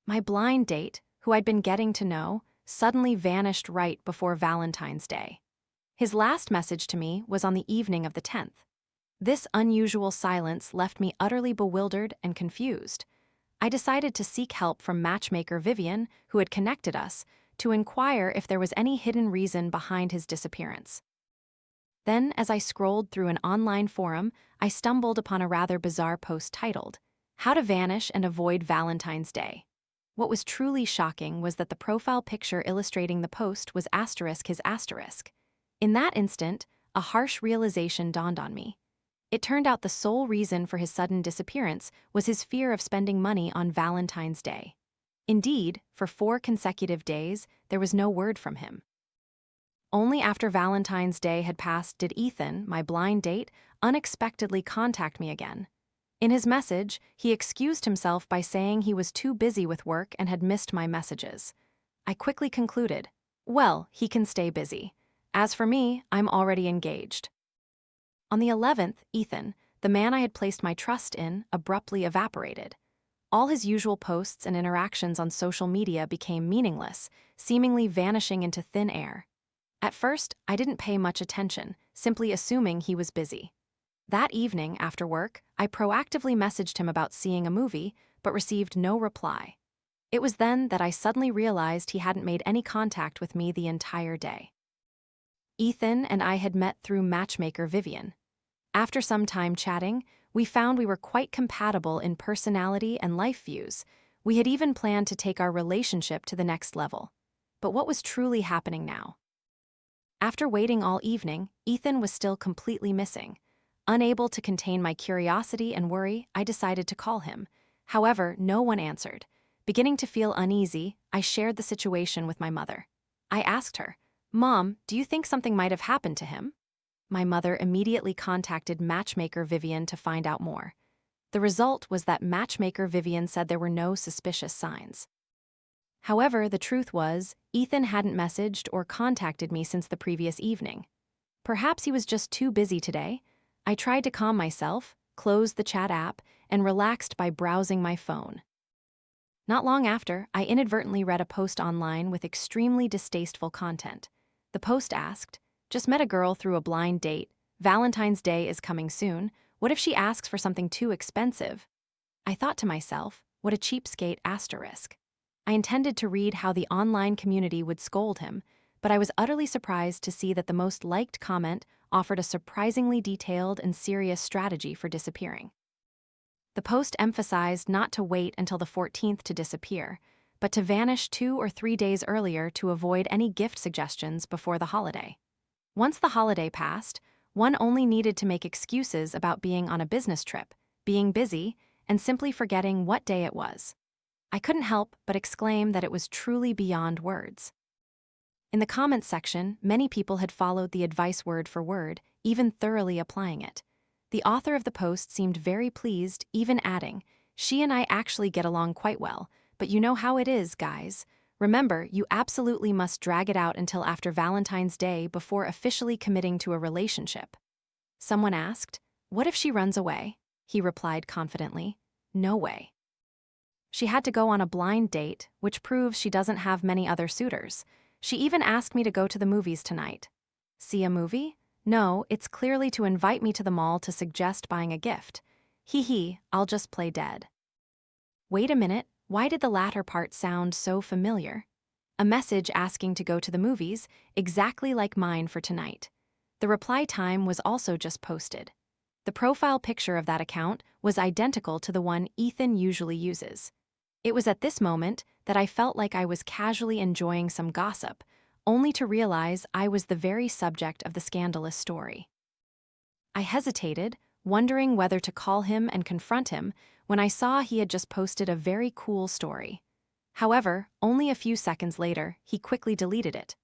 My blind date, who I'd been getting to know, suddenly vanished right before Valentine's Day. His last message to me was on the evening of the 10th. This unusual silence left me utterly bewildered and confused. I decided to seek help from matchmaker Vivian, who had connected us, to inquire if there was any hidden reason behind his disappearance. Then, as I scrolled through an online forum, I stumbled upon a rather bizarre post titled, "How to Vanish and Avoid Valentine's Day." What was truly shocking was that the profile picture illustrating the post was his asterisk. In that instant, a harsh realization dawned on me. It turned out the sole reason for his sudden disappearance was his fear of spending money on Valentine's Day. Indeed, for 4 consecutive days, there was no word from him. Only after Valentine's Day had passed did Ethan, my blind date, unexpectedly contact me again. In his message, he excused himself by saying he was too busy with work and had missed my messages. I quickly concluded, well, he can stay busy. As for me, I'm already engaged. On the 11th, Ethan, the man I had placed my trust in, abruptly evaporated. All his usual posts and interactions on social media became meaningless, seemingly vanishing into thin air. At first, I didn't pay much attention, simply assuming he was busy. That evening, after work, I proactively messaged him about seeing a movie, but received no reply. It was then that I suddenly realized he hadn't made any contact with me the entire day. Ethan and I had met through matchmaker Vivian. After some time chatting, we found we were quite compatible in personality and life views. We had even planned to take our relationship to the next level. But what was truly happening now? After waiting all evening, Ethan was still completely missing. Unable to contain my curiosity and worry, I decided to call him. However, no one answered. Beginning to feel uneasy, I shared the situation with my mother. I asked her, "Mom, do you think something might have happened to him?" My mother immediately contacted matchmaker Vivian to find out more. The result was that matchmaker Vivian said there were no suspicious signs. However, the truth was, Ethan hadn't messaged or contacted me since the previous evening. Perhaps he was just too busy today. I tried to calm myself, closed the chat app, and relaxed by browsing my phone. Not long after, I inadvertently read a post online with extremely distasteful content. The post asked, "Just met a girl through a blind date. Valentine's Day is coming soon. What if she asks for something too expensive?" I thought to myself, what a cheapskate asterisk. I intended to read how the online community would scold him, but I was utterly surprised to see that the most liked comment offered a surprisingly detailed and serious strategy for disappearing. The post emphasized not to wait until the 14th to disappear, but to vanish 2 or 3 days earlier to avoid any gift suggestions before the holiday. Once the holiday passed, one only needed to make excuses about being on a business trip, being busy, and simply forgetting what day it was. I couldn't help but exclaim that it was truly beyond words. In the comments section, many people had followed the advice word for word, even thoroughly applying it. The author of the post seemed very pleased, even adding, "She and I actually get along quite well, but you know how it is, guys. Remember, you absolutely must drag it out until after Valentine's Day before officially committing to a relationship." Someone asked, "What if she runs away?" He replied confidently, "No way. She had to go on a blind date, which proves she doesn't have many other suitors. She even asked me to go to the movies tonight." See a movie? No, it's clearly to invite me to the mall to suggest buying a gift. Hee hee, I'll just play dead. Wait a minute, why did the latter part sound so familiar? A message asking to go to the movies, exactly like mine for tonight. The reply time was also just posted. The profile picture of that account was identical to the one Ethan usually uses. It was at this moment that I felt like I was casually enjoying some gossip, only to realize I was the very subject of the scandalous story. I hesitated, wondering whether to call him and confront him, when I saw he had just posted a very cool story. However, only a few seconds later, he quickly deleted it.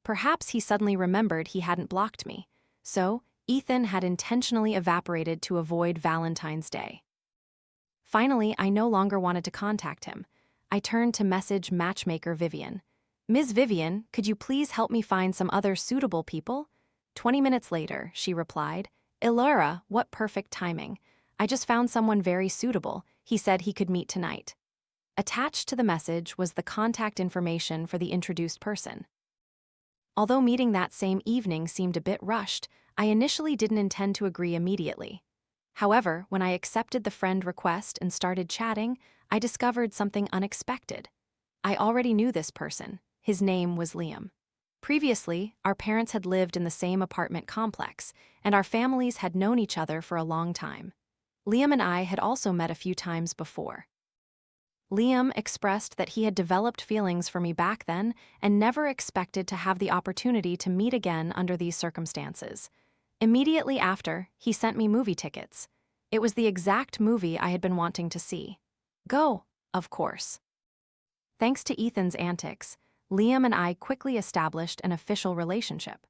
Perhaps he suddenly remembered he hadn't blocked me, so Ethan had intentionally evaporated to avoid Valentine's Day. Finally, I no longer wanted to contact him. I turned to message matchmaker Vivian. "Ms. Vivian, could you please help me find some other suitable people?" 20 minutes later, she replied, "Elora, what perfect timing. I just found someone very suitable. He said he could meet tonight." Attached to the message was the contact information for the introduced person. Although meeting that same evening seemed a bit rushed, I initially didn't intend to agree immediately. However, when I accepted the friend request and started chatting, I discovered something unexpected. I already knew this person. His name was Liam. Previously, our parents had lived in the same apartment complex, and our families had known each other for a long time. Liam and I had also met a few times before. Liam expressed that he had developed feelings for me back then and never expected to have the opportunity to meet again under these circumstances. Immediately after, he sent me movie tickets. It was the exact movie I had been wanting to see. Go, of course. Thanks to Ethan's antics, Liam and I quickly established an official relationship.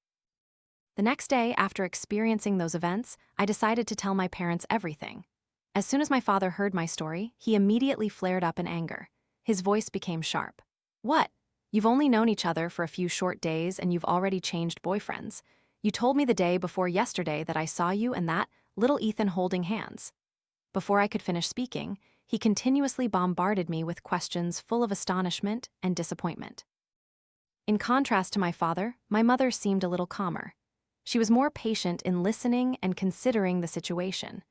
The next day, after experiencing those events, I decided to tell my parents everything. As soon as my father heard my story, he immediately flared up in anger. His voice became sharp. What? You've only known each other for a few short days and you've already changed boyfriends. You told me the day before yesterday that I saw you and that little Ethan holding hands. Before I could finish speaking, he continuously bombarded me with questions full of astonishment and disappointment. In contrast to my father, my mother seemed a little calmer. She was more patient in listening and considering the situation.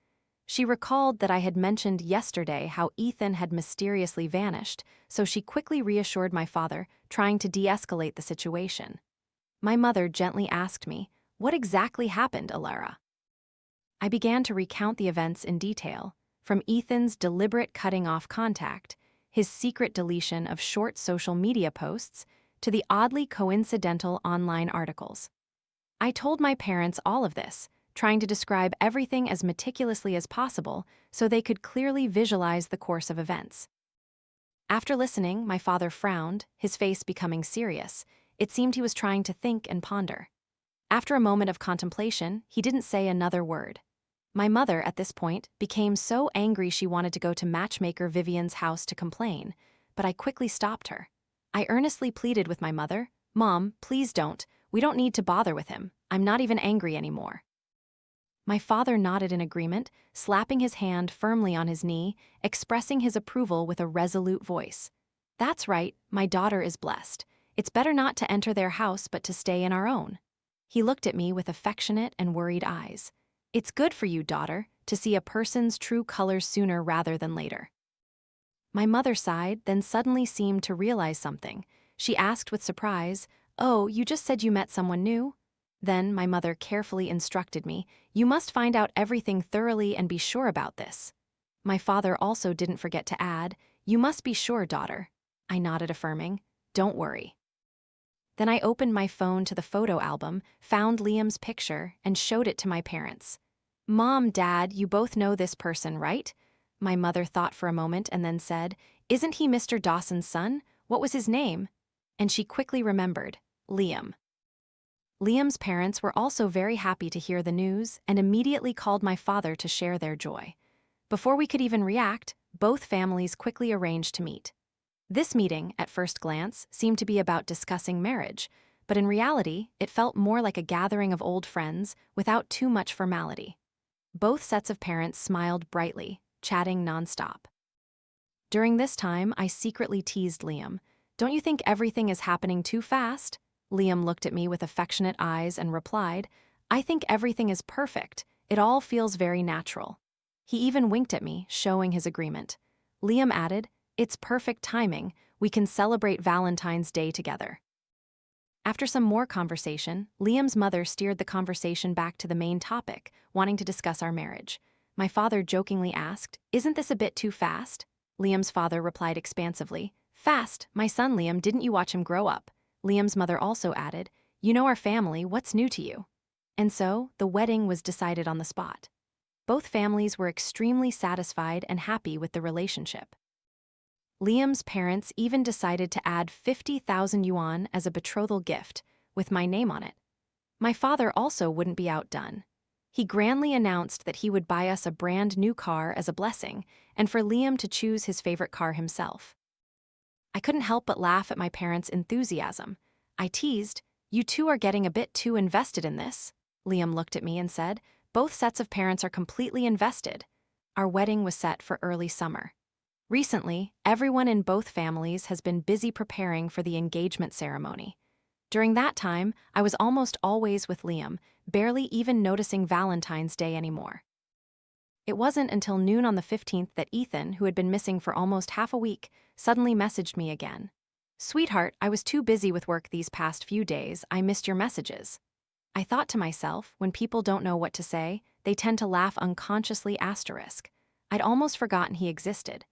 She recalled that I had mentioned yesterday how Ethan had mysteriously vanished, so she quickly reassured my father, trying to de-escalate the situation. My mother gently asked me, "What exactly happened, Alara?" I began to recount the events in detail, from Ethan's deliberate cutting off contact, his secret deletion of short social media posts, to the oddly coincidental online articles. I told my parents all of this, trying to describe everything as meticulously as possible so they could clearly visualize the course of events. After listening, my father frowned, his face becoming serious. It seemed he was trying to think and ponder. After a moment of contemplation, he didn't say another word. My mother, at this point, became so angry she wanted to go to matchmaker Vivian's house to complain, but I quickly stopped her. I earnestly pleaded with my mother, "Mom, please don't. We don't need to bother with him. I'm not even angry anymore." My father nodded in agreement, slapping his hand firmly on his knee, expressing his approval with a resolute voice. "That's right, my daughter is blessed. It's better not to enter their house but to stay in our own." He looked at me with affectionate and worried eyes. "It's good for you, daughter, to see a person's true colors sooner rather than later." My mother sighed, then suddenly seemed to realize something. She asked with surprise, "Oh, you just said you met someone new?" Then my mother carefully instructed me, "You must find out everything thoroughly and be sure about this." My father also didn't forget to add, "You must be sure, daughter." I nodded affirming, "Don't worry." Then I opened my phone to the photo album, found Liam's picture, and showed it to my parents. "Mom, Dad, you both know this person, right?" My mother thought for a moment and then said, "Isn't he Mr. Dawson's son? What was his name?" And she quickly remembered, Liam. Liam's parents were also very happy to hear the news and immediately called my father to share their joy. Before we could even react, both families quickly arranged to meet. This meeting, at first glance, seemed to be about discussing marriage, but in reality, it felt more like a gathering of old friends without too much formality. Both sets of parents smiled brightly, chatting nonstop. During this time, I secretly teased Liam. "Don't you think everything is happening too fast?" Liam looked at me with affectionate eyes and replied, "I think everything is perfect. It all feels very natural." He even winked at me, showing his agreement. Liam added, "It's perfect timing. We can celebrate Valentine's Day together." After some more conversation, Liam's mother steered the conversation back to the main topic, wanting to discuss our marriage. My father jokingly asked, "Isn't this a bit too fast?" Liam's father replied expansively, "Fast, my son Liam, didn't you watch him grow up?" Liam's mother also added, "You know our family, what's new to you?" And so, the wedding was decided on the spot. Both families were extremely satisfied and happy with the relationship. Liam's parents even decided to add 50,000 yuan as a betrothal gift, with my name on it. My father also wouldn't be outdone. He grandly announced that he would buy us a brand new car as a blessing, and for Liam to choose his favorite car himself. I couldn't help but laugh at my parents' enthusiasm. I teased, "You two are getting a bit too invested in this." Liam looked at me and said, "Both sets of parents are completely invested." Our wedding was set for early summer. Recently, everyone in both families has been busy preparing for the engagement ceremony. During that time, I was almost always with Liam, barely even noticing Valentine's Day anymore. It wasn't until noon on the 15th that Ethan, who had been missing for almost half a week, suddenly messaged me again. "Sweetheart, I was too busy with work these past few days, I missed your messages." I thought to myself, when people don't know what to say, they tend to laugh unconsciously asterisk. I'd almost forgotten he existed.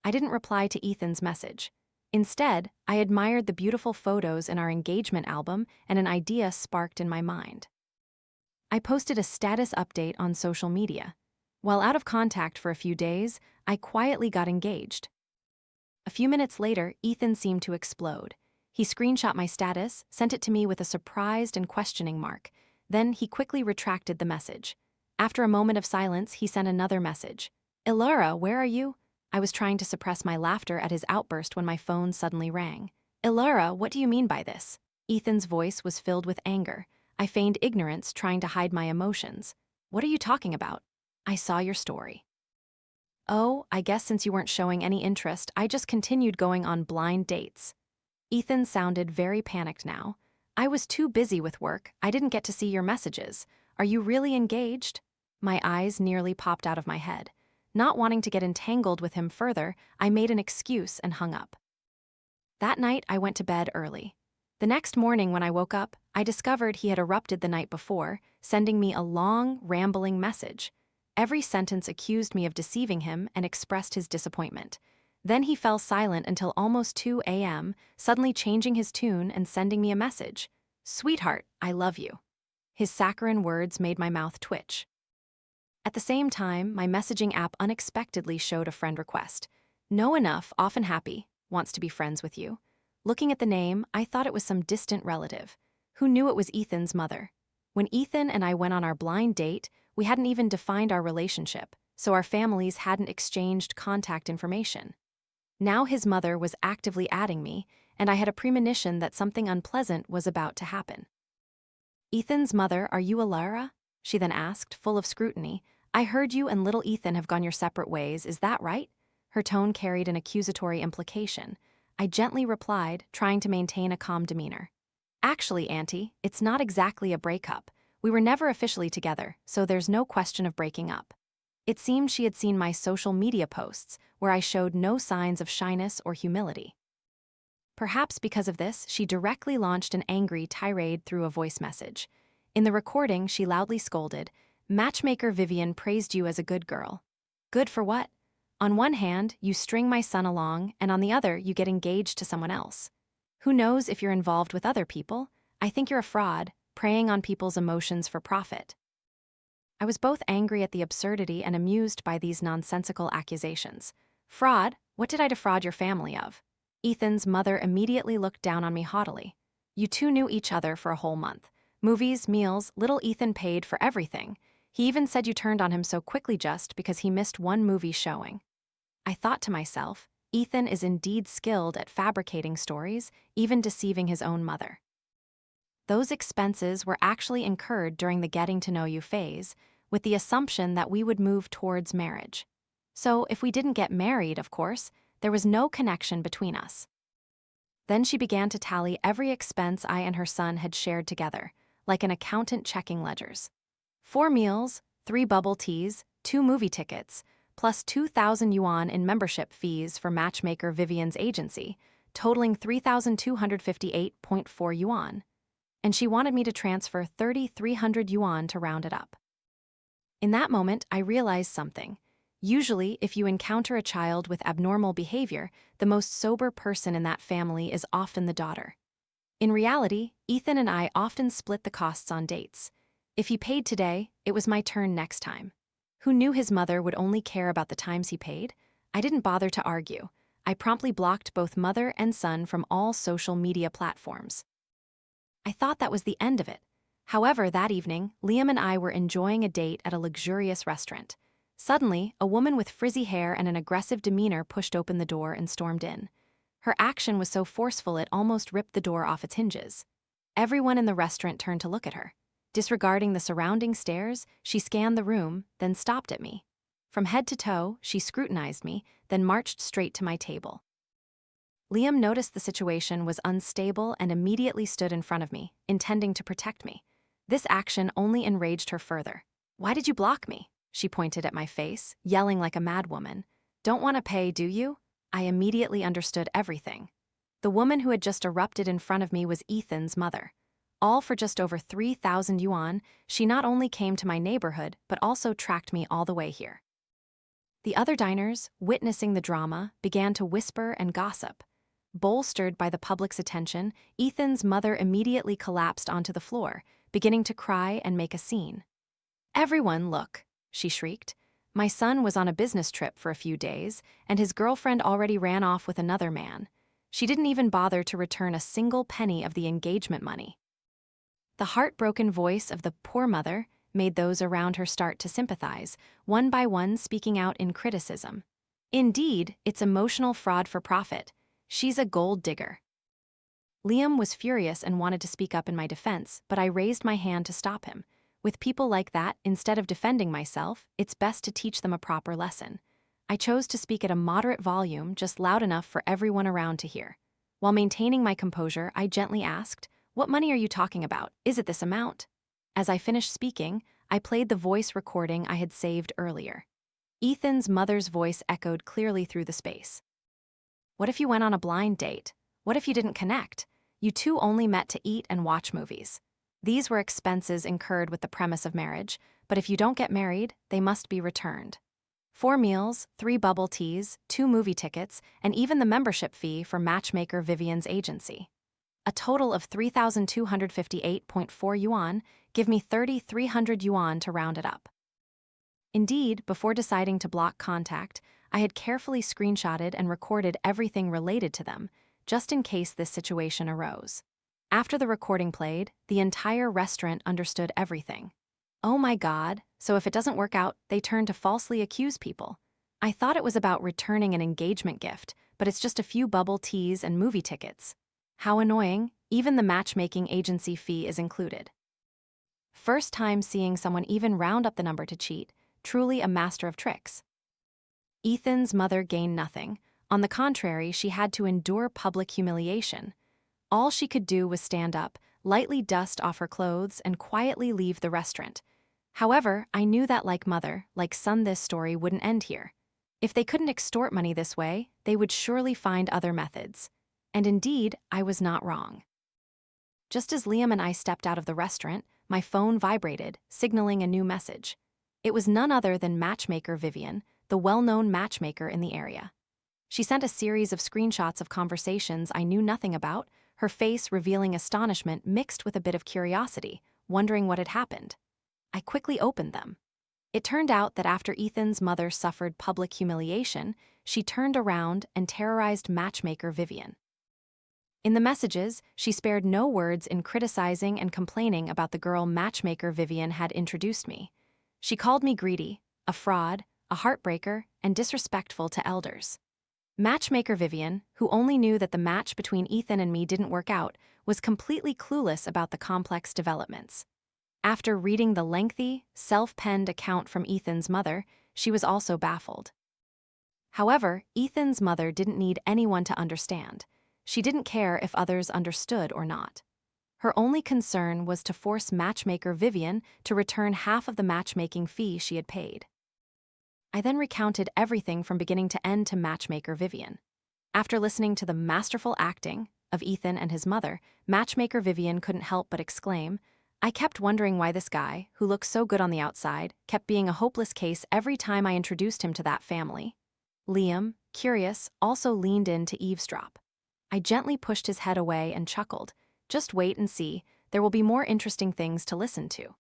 I didn't reply to Ethan's message. Instead, I admired the beautiful photos in our engagement album, and an idea sparked in my mind. I posted a status update on social media. While out of contact for a few days, I quietly got engaged. A few minutes later, Ethan seemed to explode. He screenshot my status, sent it to me with a surprised and questioning mark. Then he quickly retracted the message. After a moment of silence, he sent another message. "Ilara, where are you?" I was trying to suppress my laughter at his outburst when my phone suddenly rang. "Ilara, what do you mean by this?" Ethan's voice was filled with anger. I feigned ignorance, trying to hide my emotions. "What are you talking about?" "I saw your story." "Oh, I guess since you weren't showing any interest, I just continued going on blind dates." Ethan sounded very panicked now. "I was too busy with work, I didn't get to see your messages. Are you really engaged?" My eyes nearly popped out of my head. Not wanting to get entangled with him further, I made an excuse and hung up. That night, I went to bed early. The next morning when I woke up, I discovered he had erupted the night before, sending me a long, rambling message. Every sentence accused me of deceiving him and expressed his disappointment. Then he fell silent until almost 2 a.m., suddenly changing his tune and sending me a message. "Sweetheart, I love you." His saccharine words made my mouth twitch. At the same time, my messaging app unexpectedly showed a friend request. "Know enough, often happy, wants to be friends with you." Looking at the name, I thought it was some distant relative. Who knew it was Ethan's mother? When Ethan and I went on our blind date, we hadn't even defined our relationship, so our families hadn't exchanged contact information. Now his mother was actively adding me, and I had a premonition that something unpleasant was about to happen. "Ethan's mother, are you Ilara?" she then asked, full of scrutiny. "I heard you and little Ethan have gone your separate ways, is that right?" Her tone carried an accusatory implication. I gently replied, trying to maintain a calm demeanor. "Actually, Auntie, it's not exactly a breakup. We were never officially together, so there's no question of breaking up." It seemed she had seen my social media posts, where I showed no signs of shyness or humility. Perhaps because of this, she directly launched an angry tirade through a voice message. In the recording, she loudly scolded, "Matchmaker Vivian praised you as a good girl." Good for what? On one hand, you string my son along, and on the other, you get engaged to someone else. Who knows if you're involved with other people? I think you're a fraud, preying on people's emotions for profit. I was both angry at the absurdity and amused by these nonsensical accusations. "Fraud? What did I defraud your family of?" Ethan's mother immediately looked down on me haughtily. "You two knew each other for a whole month. Movies, meals, little Ethan paid for everything. He even said you turned on him so quickly just because he missed one movie showing." I thought to myself, Ethan is indeed skilled at fabricating stories, even deceiving his own mother. Those expenses were actually incurred during the getting to know you phase, with the assumption that we would move towards marriage. So if we didn't get married, of course, there was no connection between us. Then she began to tally every expense I and her son had shared together, like an accountant checking ledgers. 4 meals, 3 bubble teas, 2 movie tickets, plus 2,000 yuan in membership fees for matchmaker Vivian's agency, totaling 3,258.4 yuan. And she wanted me to transfer 3,300 yuan to round it up. In that moment, I realized something. Usually, if you encounter a child with abnormal behavior, the most sober person in that family is often the daughter. In reality, Ethan and I often split the costs on dates. If he paid today, it was my turn next time. Who knew his mother would only care about the times he paid? I didn't bother to argue. I promptly blocked both mother and son from all social media platforms. I thought that was the end of it. However, that evening, Liam and I were enjoying a date at a luxurious restaurant. Suddenly, a woman with frizzy hair and an aggressive demeanor pushed open the door and stormed in. Her action was so forceful it almost ripped the door off its hinges. Everyone in the restaurant turned to look at her. Disregarding the surrounding stares, she scanned the room, then stopped at me. From head to toe, she scrutinized me, then marched straight to my table. Liam noticed the situation was unstable and immediately stood in front of me, intending to protect me. This action only enraged her further. "Why did you block me?" She pointed at my face, yelling like a madwoman. "Don't want to pay, do you?" I immediately understood everything. The woman who had just erupted in front of me was Ethan's mother. All for just over 3,000 yuan, she not only came to my neighborhood, but also tracked me all the way here. The other diners, witnessing the drama, began to whisper and gossip. Bolstered by the public's attention, Ethan's mother immediately collapsed onto the floor, beginning to cry and make a scene. "Everyone, look," she shrieked. "My son was on a business trip for a few days, and his girlfriend already ran off with another man. She didn't even bother to return a single penny of the engagement money." The heartbroken voice of the poor mother made those around her start to sympathize, one by one speaking out in criticism. "Indeed, it's emotional fraud for profit. She's a gold digger." Liam was furious and wanted to speak up in my defense, but I raised my hand to stop him. With people like that, instead of defending myself, it's best to teach them a proper lesson. I chose to speak at a moderate volume, just loud enough for everyone around to hear. While maintaining my composure, I gently asked, "What money are you talking about? Is it this amount?" As I finished speaking, I played the voice recording I had saved earlier. Ethan's mother's voice echoed clearly through the space. "What if you went on a blind date? What if you didn't connect? You two only met to eat and watch movies. These were expenses incurred with the premise of marriage, but if you don't get married, they must be returned. 4 meals, 3 bubble teas, 2 movie tickets, and even the membership fee for matchmaker Vivian's agency. A total of 3,258.4 yuan, give me 3,300 yuan to round it up." Indeed, before deciding to block contact, I had carefully screenshotted and recorded everything related to them, just in case this situation arose. After the recording played, the entire restaurant understood everything. Oh my God, so if it doesn't work out, they turn to falsely accuse people. I thought it was about returning an engagement gift, but it's just a few bubble teas and movie tickets. How annoying, even the matchmaking agency fee is included. First time seeing someone even round up the number to cheat, truly a master of tricks. Ethan's mother gained nothing. On the contrary, she had to endure public humiliation. All she could do was stand up, lightly dust off her clothes, and quietly leave the restaurant. However, I knew that like mother, like son, this story wouldn't end here. If they couldn't extort money this way, they would surely find other methods. And indeed, I was not wrong. Just as Liam and I stepped out of the restaurant, my phone vibrated, signaling a new message. It was none other than matchmaker Vivian, the well-known matchmaker in the area. She sent a series of screenshots of conversations I knew nothing about, her face revealing astonishment mixed with a bit of curiosity, wondering what had happened. I quickly opened them. It turned out that after Ethan's mother suffered public humiliation, she turned around and terrorized matchmaker Vivian. In the messages, she spared no words in criticizing and complaining about the girl matchmaker Vivian had introduced me. She called me greedy, a fraud, a heartbreaker, and disrespectful to elders. Matchmaker Vivian, who only knew that the match between Ethan and me didn't work out, was completely clueless about the complex developments. After reading the lengthy, self-penned account from Ethan's mother, she was also baffled. However, Ethan's mother didn't need anyone to understand. She didn't care if others understood or not. Her only concern was to force matchmaker Vivian to return half of the matchmaking fee she had paid. I then recounted everything from beginning to end to matchmaker Vivian. After listening to the masterful acting of Ethan and his mother, matchmaker Vivian couldn't help but exclaim, "I kept wondering why this guy, who looks so good on the outside, kept being a hopeless case every time I introduced him to that family." Liam, curious, also leaned in to eavesdrop. I gently pushed his head away and chuckled. "Just wait and see, there will be more interesting things to listen to."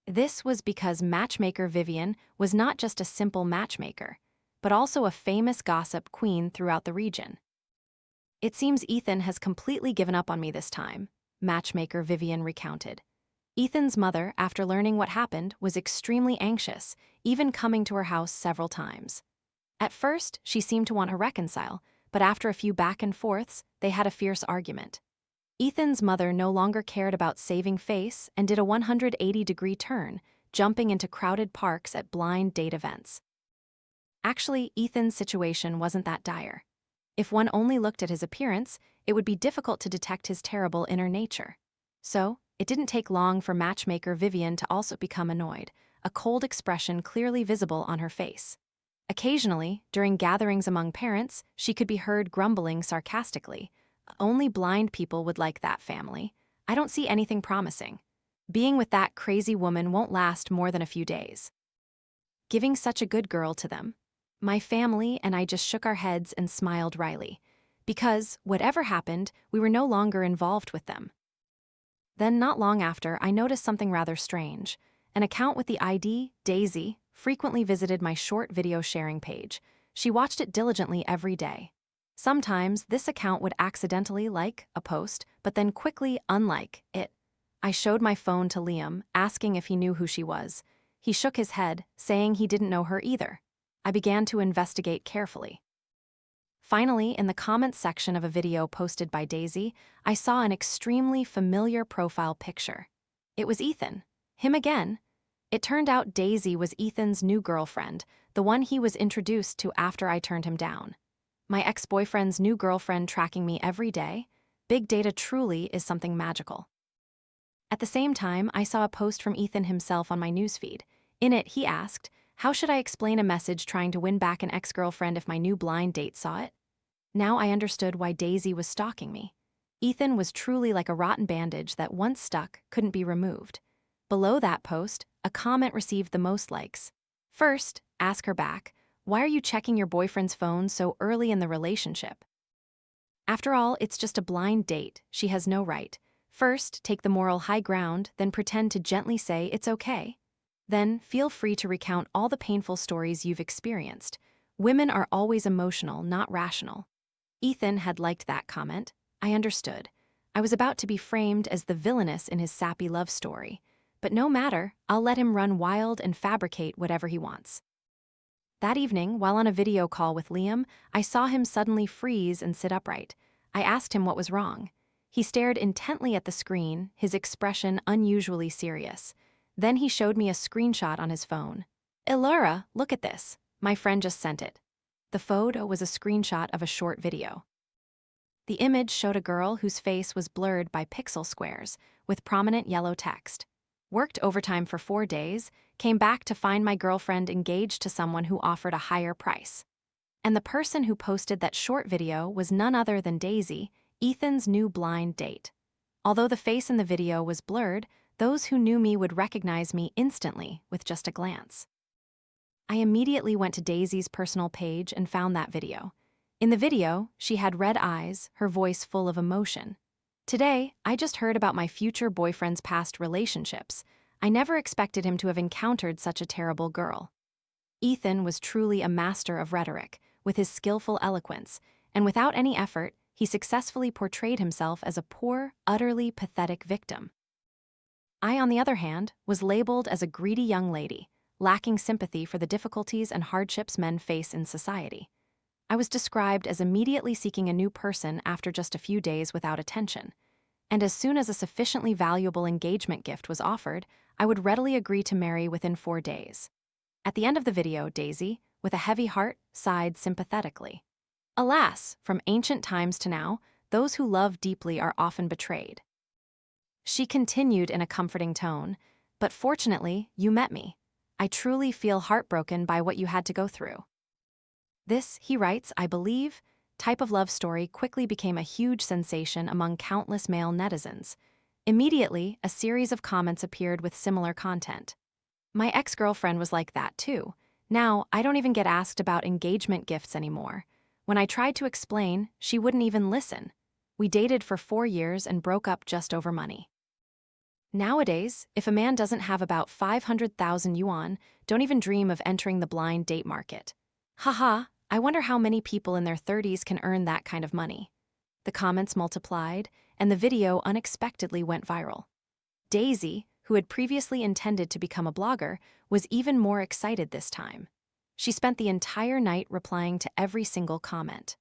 This was because matchmaker Vivian was not just a simple matchmaker, but also a famous gossip queen throughout the region. "It seems Ethan has completely given up on me this time," matchmaker Vivian recounted. Ethan's mother, after learning what happened, was extremely anxious, even coming to her house several times. At first, she seemed to want to reconcile, but after a few back and forths, they had a fierce argument. Ethan's mother no longer cared about saving face and did a 180-degree turn, jumping into crowded parks at blind date events. Actually, Ethan's situation wasn't that dire. If one only looked at his appearance, it would be difficult to detect his terrible inner nature. So, it didn't take long for matchmaker Vivian to also become annoyed, a cold expression clearly visible on her face. Occasionally, during gatherings among parents, she could be heard grumbling sarcastically, "Only blind people would like that family. I don't see anything promising. Being with that crazy woman won't last more than a few days." Giving such a good girl to them. My family and I just shook our heads and smiled wryly, because, whatever happened, we were no longer involved with them. Then, not long after, I noticed something rather strange. An account with the ID, Daisy, frequently visited my short video sharing page. She watched it diligently every day. Sometimes, this account would accidentally like a post, but then quickly unlike it. I showed my phone to Liam, asking if he knew who she was. He shook his head, saying he didn't know her either. I began to investigate carefully. Finally, in the comments section of a video posted by Daisy, I saw an extremely familiar profile picture. It was Ethan. Him again. It turned out Daisy was Ethan's new girlfriend, the one he was introduced to after I turned him down. My ex-boyfriend's new girlfriend tracking me every day? Big data truly is something magical. At the same time, I saw a post from Ethan himself on my newsfeed. In it, he asked, "How should I explain a message trying to win back an ex-girlfriend if my new blind date saw it?" Now I understood why Daisy was stalking me. Ethan was truly like a rotten bandage that once stuck couldn't be removed. Below that post, a comment received the most likes. First, ask her back, "Why are you checking your boyfriend's phone so early in the relationship?" After all, it's just a blind date. She has no right. First, take the moral high ground, then pretend to gently say it's okay. Then, feel free to recount all the painful stories you've experienced. Women are always emotional, not rational. Ethan had liked that comment. I understood. I was about to be framed as the villainess in his sappy love story. But no matter, I'll let him run wild and fabricate whatever he wants. That evening, while on a video call with Liam, I saw him suddenly freeze and sit upright. I asked him what was wrong. He stared intently at the screen, his expression unusually serious. Then he showed me a screenshot on his phone. "Elura, look at this. My friend just sent it." The photo was a screenshot of a short video. The image showed a girl whose face was blurred by pixel squares, with prominent yellow text. Worked overtime for 4 days, came back to find my girlfriend engaged to someone who offered a higher price. And the person who posted that short video was none other than Daisy, Ethan's new blind date. Although the face in the video was blurred, those who knew me would recognize me instantly with just a glance. I immediately went to Daisy's personal page and found that video. In the video, she had red eyes, her voice full of emotion. "Today, I just heard about my future boyfriend's past relationships. I never expected him to have encountered such a terrible girl." Ethan was truly a master of rhetoric, with his skillful eloquence, and without any effort, he successfully portrayed himself as a poor, utterly pathetic victim. I, on the other hand, was labeled as a greedy young lady, lacking sympathy for the difficulties and hardships men face in society. I was described as immediately seeking a new person after just a few days without attention. And as soon as a sufficiently valuable engagement gift was offered, I would readily agree to marry within 4 days. At the end of the video, Daisy, with a heavy heart, sighed sympathetically. Alas, from ancient times to now, those who love deeply are often betrayed. She continued in a comforting tone, "But fortunately, you met me. I truly feel heartbroken by what you had to go through." This, he writes, I believe, type of love story quickly became a huge sensation among countless male netizens. Immediately, a series of comments appeared with similar content. "My ex-girlfriend was like that too. Now, I don't even get asked about engagement gifts anymore. When I tried to explain, she wouldn't even listen. We dated for 4 years and broke up just over money." Nowadays, if a man doesn't have about 500,000 yuan, don't even dream of entering the blind date market. Haha, I wonder how many people in their 30s can earn that kind of money. The comments multiplied, and the video unexpectedly went viral. Daisy, who had previously intended to become a blogger, was even more excited this time. She spent the entire night replying to every single comment.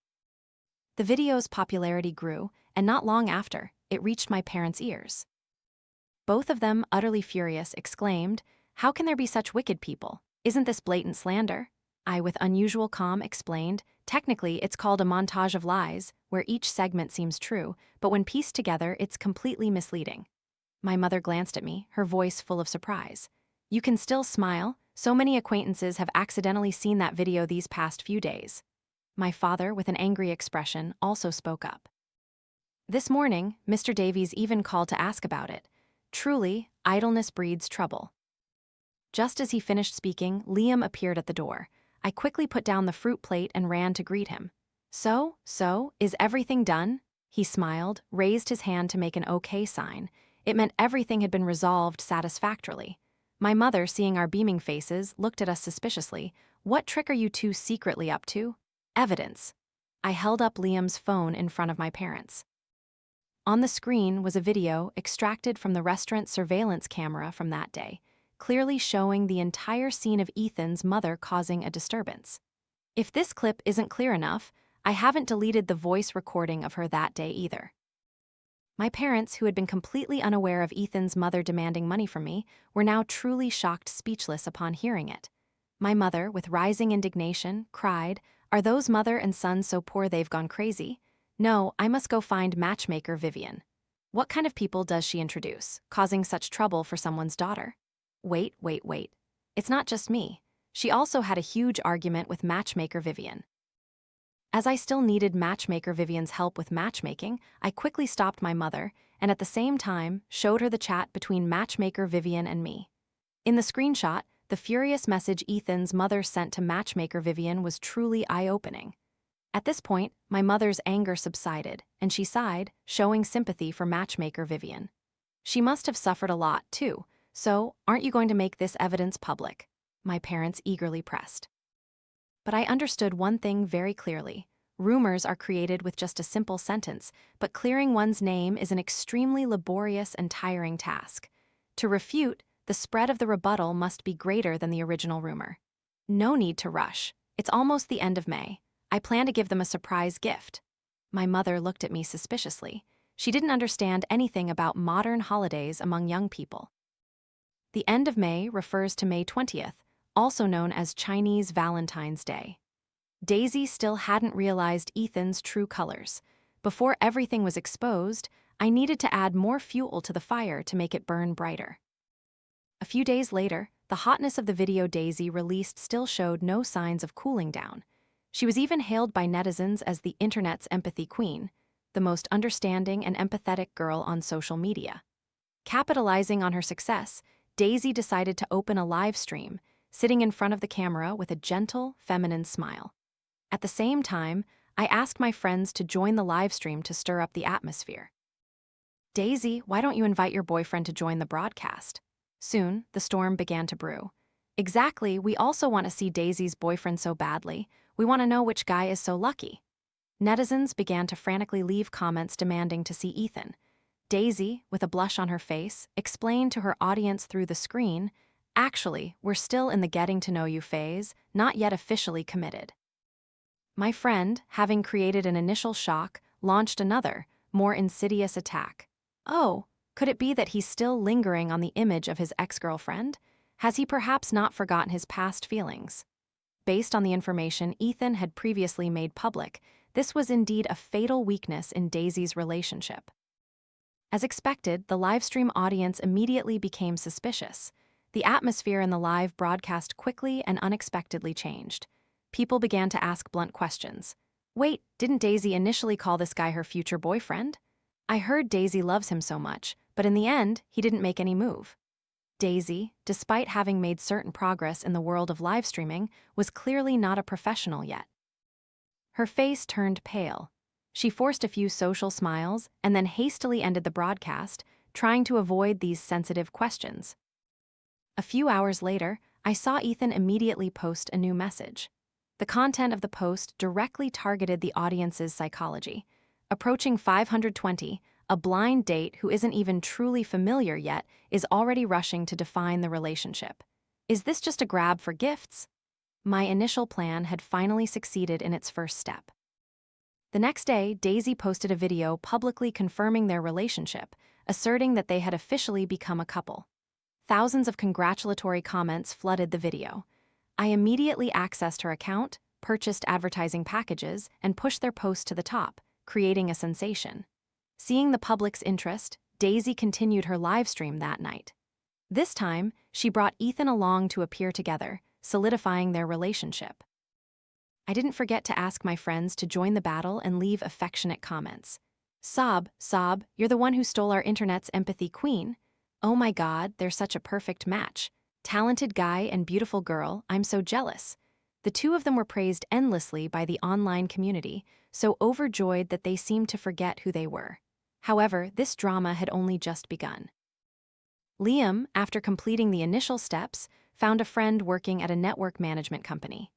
The video's popularity grew, and not long after, it reached my parents' ears. Both of them, utterly furious, exclaimed, "How can there be such wicked people? Isn't this blatant slander?" I, with unusual calm, explained. Technically, it's called a montage of lies, where each segment seems true, but when pieced together, it's completely misleading. My mother glanced at me, her voice full of surprise. You can still smile? So many acquaintances have accidentally seen that video these past few days. My father, with an angry expression, also spoke up. This morning, Mr. Davies even called to ask about it. Truly, idleness breeds trouble. Just as he finished speaking, Liam appeared at the door. I quickly put down the fruit plate and ran to greet him. So, is everything done? He smiled, raised his hand to make an okay sign. It meant everything had been resolved satisfactorily. My mother, seeing our beaming faces, looked at us suspiciously. What trick are you two secretly up to? Evidence. I held up Liam's phone in front of my parents. On the screen was a video extracted from the restaurant surveillance camera from that day, clearly showing the entire scene of Ethan's mother causing a disturbance. If this clip isn't clear enough, I haven't deleted the voice recording of her that day either. My parents, who had been completely unaware of Ethan's mother demanding money from me, were now truly shocked speechless upon hearing it. My mother, with rising indignation, cried, "Are those mother and son so poor they've gone crazy? No, I must go find matchmaker Vivian. What kind of people does she introduce, causing such trouble for someone's daughter?" Wait. It's not just me. She also had a huge argument with matchmaker Vivian. As I still needed matchmaker Vivian's help with matchmaking, I quickly stopped my mother and at the same time showed her the chat between matchmaker Vivian and me. In the screenshot, the furious message Ethan's mother sent to matchmaker Vivian was truly eye-opening. At this point, my mother's anger subsided, and she sighed, showing sympathy for matchmaker Vivian. She must have suffered a lot, too, so aren't you going to make this evidence public? My parents eagerly pressed. But I understood one thing very clearly. Rumors are created with just a simple sentence, but clearing one's name is an extremely laborious and tiring task. To refute, the spread of the rebuttal must be greater than the original rumor. No need to rush. It's almost the end of May. I plan to give them a surprise gift. My mother looked at me suspiciously. She didn't understand anything about modern holidays among young people. The end of May refers to May 20th, also known as Chinese Valentine's Day. Daisy still hadn't realized Ethan's true colors. Before everything was exposed, I needed to add more fuel to the fire to make it burn brighter. A few days later, the hotness of the video Daisy released still showed no signs of cooling down. She was even hailed by netizens as the internet's empathy queen, the most understanding and empathetic girl on social media. Capitalizing on her success, Daisy decided to open a live stream, sitting in front of the camera with a gentle, feminine smile. At the same time, I asked my friends to join the live stream to stir up the atmosphere. "Daisy, why don't you invite your boyfriend to join the broadcast?" Soon, the storm began to brew. "Exactly, we also want to see Daisy's boyfriend so badly. We want to know which guy is so lucky." Netizens began to frantically leave comments demanding to see Ethan. Daisy, with a blush on her face, explained to her audience through the screen, "Actually, we're still in the getting to know you phase, not yet officially committed." My friend, having created an initial shock, launched another, more insidious attack. "Oh, could it be that he's still lingering on the image of his ex-girlfriend? Has he perhaps not forgotten his past feelings?" Based on the information Ethan had previously made public, this was indeed a fatal weakness in Daisy's relationship. As expected, the livestream audience immediately became suspicious. The atmosphere in the live broadcast quickly and unexpectedly changed. People began to ask blunt questions. "Wait, didn't Daisy initially call this guy her future boyfriend? I heard Daisy loves him so much, but in the end, he didn't make any move." Daisy, despite having made certain progress in the world of live streaming, was clearly not a professional yet. Her face turned pale. She forced a few social smiles and then hastily ended the broadcast, trying to avoid these sensitive questions. A few hours later, I saw Ethan immediately post a new message. The content of the post directly targeted the audience's psychology. Approaching 520, a blind date who isn't even truly familiar yet is already rushing to define the relationship. Is this just a grab for gifts? My initial plan had finally succeeded in its first step. The next day, Daisy posted a video publicly confirming their relationship, asserting that they had officially become a couple. Thousands of congratulatory comments flooded the video. I immediately accessed her account, purchased advertising packages, and pushed their post to the top, creating a sensation. Seeing the public's interest, Daisy continued her live stream that night. This time, she brought Ethan along to appear together, solidifying their relationship. I didn't forget to ask my friends to join the battle and leave affectionate comments. Sob, you're the one who stole our internet's empathy queen. Oh my god, they're such a perfect match. Talented guy and beautiful girl, I'm so jealous. The two of them were praised endlessly by the online community, so overjoyed that they seemed to forget who they were. However, this drama had only just begun. Liam, after completing the initial steps, found a friend working at a network management company.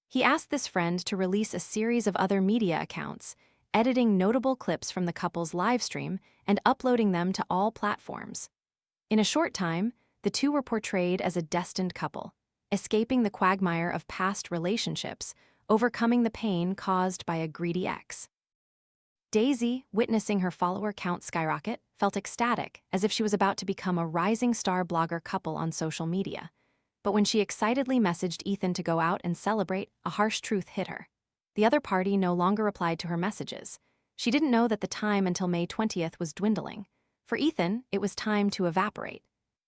He asked this friend to release a series of other media accounts, editing notable clips from the couple's live stream and uploading them to all platforms. In a short time, the two were portrayed as a destined couple, escaping the quagmire of past relationships, overcoming the pain caused by a greedy ex. Daisy, witnessing her follower count skyrocket, felt ecstatic, as if she was about to become a rising star blogger couple on social media. But when she excitedly messaged Ethan to go out and celebrate, a harsh truth hit her. The other party no longer replied to her messages. She didn't know that the time until May 20th was dwindling. For Ethan, it was time to evaporate.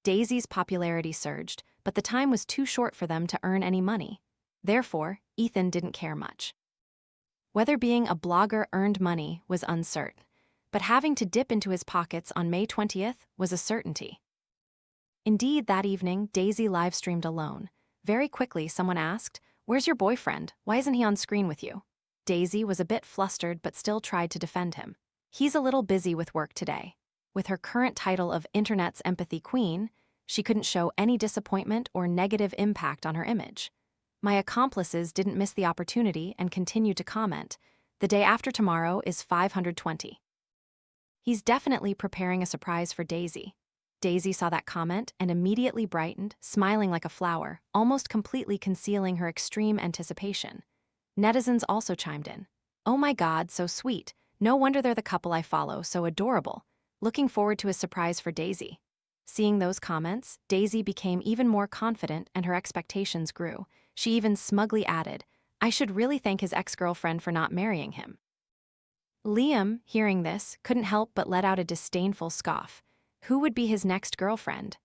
Daisy's popularity surged, but the time was too short for them to earn any money. Therefore, Ethan didn't care much. Whether being a blogger earned money was uncertain, but having to dip into his pockets on May 20th was a certainty. Indeed, that evening, Daisy live-streamed alone. Very quickly, someone asked, "Where's your boyfriend? Why isn't he on screen with you?" Daisy was a bit flustered but still tried to defend him. "He's a little busy with work today." With her current title of Internet's Empathy Queen, she couldn't show any disappointment or negative impact on her image. My accomplices didn't miss the opportunity and continued to comment, "The day after tomorrow is 520. He's definitely preparing a surprise for Daisy." Daisy saw that comment and immediately brightened, smiling like a flower, almost completely concealing her extreme anticipation. Netizens also chimed in. "Oh my god, so sweet. No wonder they're the couple I follow, so adorable. Looking forward to his surprise for Daisy." Seeing those comments, Daisy became even more confident and her expectations grew. She even smugly added, "I should really thank his ex-girlfriend for not marrying him." Liam, hearing this, couldn't help but let out a disdainful scoff. Who would be his next girlfriend?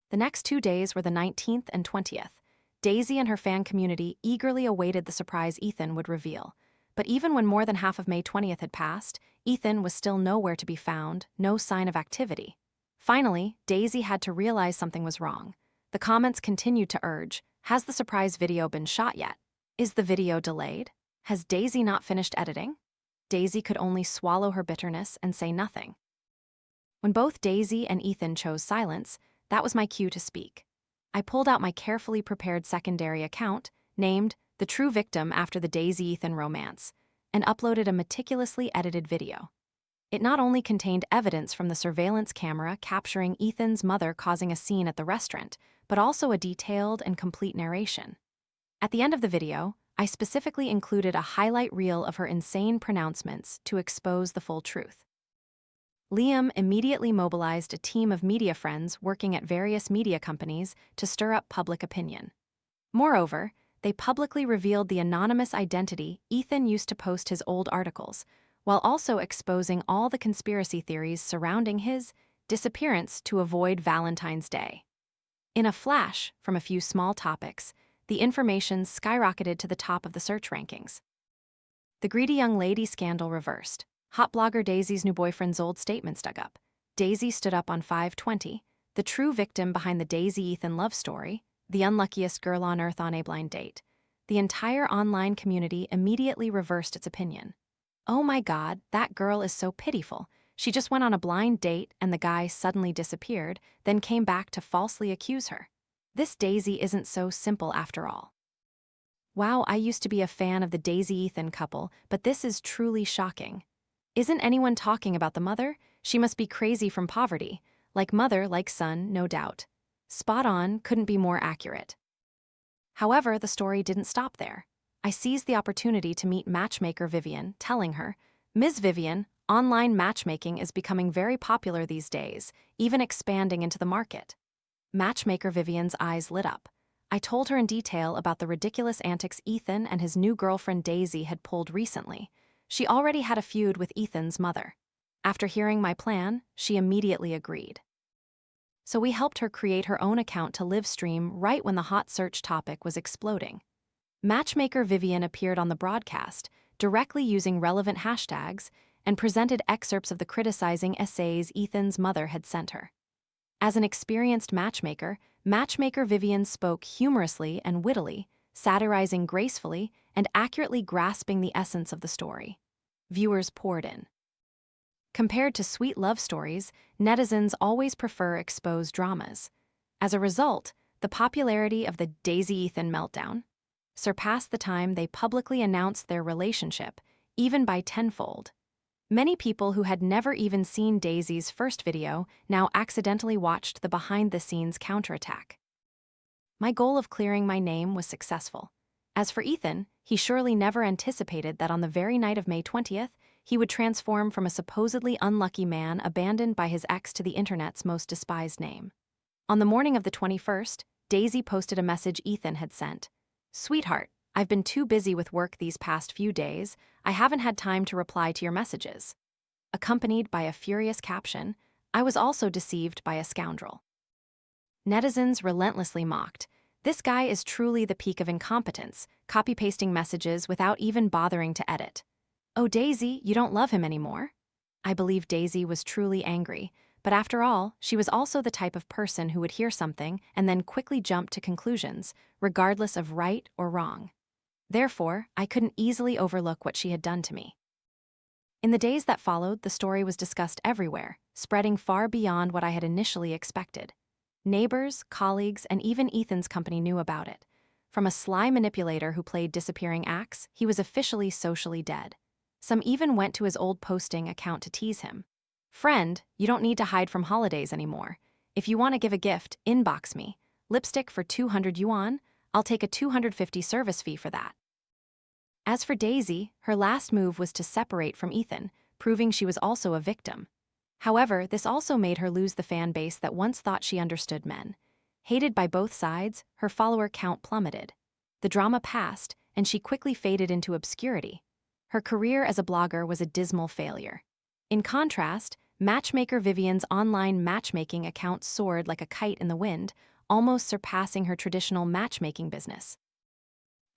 The next 2 days were the 19th and 20th. Daisy and her fan community eagerly awaited the surprise Ethan would reveal. But even when more than half of May 20th had passed, Ethan was still nowhere to be found, no sign of activity. Finally, Daisy had to realize something was wrong. The comments continued to urge, "Has the surprise video been shot yet? Is the video delayed? Has Daisy not finished editing?" Daisy could only swallow her bitterness and say nothing. When both Daisy and Ethan chose silence, that was my cue to speak. I pulled out my carefully prepared secondary account, named The True Victim after the Daisy-Ethan romance, and uploaded a meticulously edited video. It not only contained evidence from the surveillance camera capturing Ethan's mother causing a scene at the restaurant, but also a detailed and complete narration. At the end of the video, I specifically included a highlight reel of her insane pronouncements to expose the full truth. Liam immediately mobilized a team of media friends working at various media companies to stir up public opinion. Moreover, they publicly revealed the anonymous identity Ethan used to post his old articles, while also exposing all the conspiracy theories surrounding his disappearance to avoid Valentine's Day. In a flash, from a few small topics, the information skyrocketed to the top of the search rankings. The greedy young lady scandal reversed. Hot blogger Daisy's new boyfriend's old statements dug up. Daisy stood up on 520, the true victim behind the Daisy-Ethan love story, the unluckiest girl on earth on a blind date. The entire online community immediately reversed its opinion. "Oh my god, that girl is so pitiful. She just went on a blind date and the guy suddenly disappeared, then came back to falsely accuse her. This Daisy isn't so simple after all. Wow, I used to be a fan of the Daisy-Ethan couple, but this is truly shocking. Isn't anyone talking about the mother? She must be crazy from poverty. Like mother, like son, no doubt. Spot on, couldn't be more accurate." However, the story didn't stop there. I seized the opportunity to meet matchmaker Vivian, telling her, "Ms. Vivian, online matchmaking is becoming very popular these days, even expanding into the market." Matchmaker Vivian's eyes lit up. I told her in detail about the ridiculous antics Ethan and his new girlfriend Daisy had pulled recently. She already had a feud with Ethan's mother. After hearing my plan, she immediately agreed. So we helped her create her own account to live stream right when the hot search topic was exploding. Matchmaker Vivian appeared on the broadcast, directly using relevant hashtags, and presented excerpts of the criticizing essays Ethan's mother had sent her. As an experienced matchmaker, Matchmaker Vivian spoke humorously and wittily, satirizing gracefully and accurately grasping the essence of the story. Viewers poured in. Compared to sweet love stories, netizens always prefer exposed dramas. As a result, the popularity of the Daisy-Ethan meltdown surpassed the time they publicly announced their relationship, even by tenfold. Many people who had never even seen Daisy's first video now accidentally watched the behind-the-scenes counterattack. My goal of clearing my name was successful. As for Ethan, he surely never anticipated that on the very night of May 20th, he would transform from a supposedly unlucky man abandoned by his ex to the internet's most despised name. On the morning of the 21st, Daisy posted a message Ethan had sent. "Sweetheart, I've been too busy with work these past few days. I haven't had time to reply to your messages." Accompanied by a furious caption, "I was also deceived by a scoundrel." Netizens relentlessly mocked. This guy is truly the peak of incompetence, copy-pasting messages without even bothering to edit. "Oh, Daisy, you don't love him anymore?" I believe Daisy was truly angry, but after all, she was also the type of person who would hear something and then quickly jump to conclusions, regardless of right or wrong. Therefore, I couldn't easily overlook what she had done to me. In the days that followed, the story was discussed everywhere, spreading far beyond what I had initially expected. Neighbors, colleagues, and even Ethan's company knew about it. From a sly manipulator who played disappearing acts, he was officially socially dead. Some even went to his old posting account to tease him. "Friend, you don't need to hide from holidays anymore. If you want to give a gift, inbox me. Lipstick for 200 yuan? I'll take a 250 service fee for that." As for Daisy, her last move was to separate from Ethan, proving she was also a victim. However, this also made her lose the fan base that once thought she understood men. Hated by both sides, her follower count plummeted. The drama passed, and she quickly faded into obscurity. Her career as a blogger was a dismal failure. In contrast, Matchmaker Vivian's online matchmaking account soared like a kite in the wind, almost surpassing her traditional matchmaking business.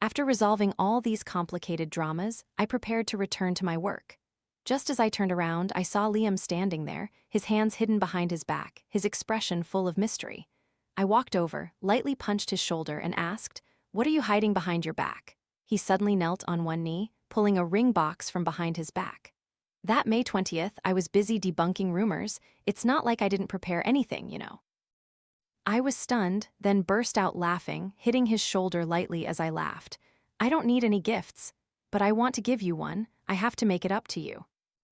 After resolving all these complicated dramas, I prepared to return to my work. Just as I turned around, I saw Liam standing there, his hands hidden behind his back, his expression full of mystery. I walked over, lightly punched his shoulder, and asked, "What are you hiding behind your back?" He suddenly knelt on one knee, pulling a ring box from behind his back. That May 20th, I was busy debunking rumors. It's not like I didn't prepare anything, you know. I was stunned, then burst out laughing, hitting his shoulder lightly as I laughed. "I don't need any gifts, but I want to give you one. I have to make it up to you."